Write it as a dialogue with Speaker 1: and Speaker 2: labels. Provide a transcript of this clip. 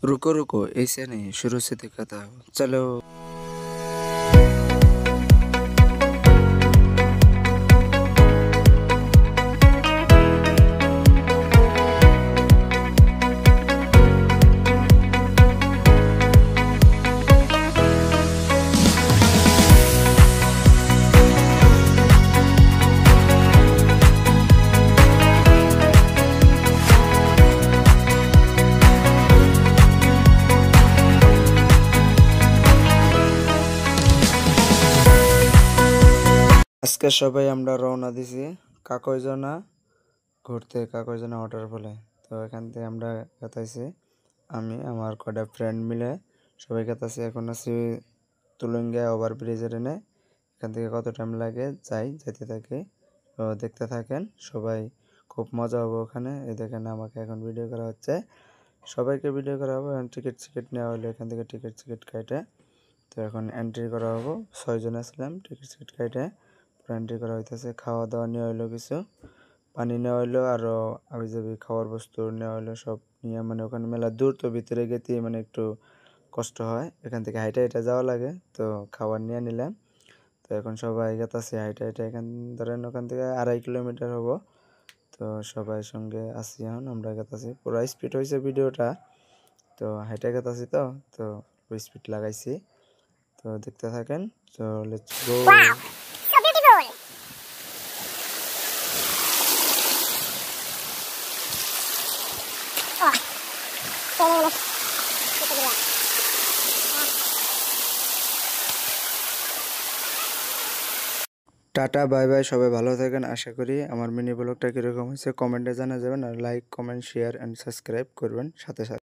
Speaker 1: रुको रुको ऐसे नहीं, शुरू से दिखाता हूँ, चलो। আজকে সবাই আমরা রওনা দিছি কাকইজনা ঘুরতে, কাকইজনা ওয়াটারফলে। তো এখান থেকে আমরা কাটাইছি, আমি আমার কটা ফ্রেন্ড মিলে সবাই কাটাইছি। এখন আছি তুলঙ্গা ওভারব্রিজের এনে। এখান থেকে কত টাইম লাগে যেতে থাকি, তো দেখতে থাকেন সবাই, খুব মজা হবে ওখানে। এই দেখেন আমাকে এখন ভিডিও করা হচ্ছে, সবাইকে ভিডিও করা হবে। টিকিট নেওয়া হলো এখান থেকে, টিকিট কাটে। তো এখন এন্ট্রি করা হবো, 6 জন আসলাম, টিকিট কাটে এন্ট্রি করা হইতেছে। খাওয়া দাওয়া নেওয়া হইলো, কিছু পানি নেওয়া হইলো, আরও আবিজাবি খাওয়ার বস্তু নেওয়া হইলো সব নিয়ে। মানে ওখানে মেলা দূর, তো ভিতরে গেতে মানে একটু কষ্ট হয়, এখান থেকে হাইটা হাইটা যাওয়া লাগে। তো খাবার নিয়ে নিলাম। তো এখন সবাই গেতাছে হাইটা হাইটা, ধরেন ওখান থেকে 2.5 কিলোমিটার হবো। তো সবাই সঙ্গে আসি, এখন আমরা গেতাছি। পুরো স্পিড হয়েছে ভিডিওটা, তো হাইটা গেতাছি। তো স্পিড লাগাইছি, তো দেখতে থাকেন। তো let's go. Tata, bye bye, সবাই ভালো থাকেন। আশা করি আমার মিনি ব্লগটা কীরকম হয়েছে কমেন্টে জানা যাবেন, আর like, comment, share and subscribe করবেন সাথে সাথে।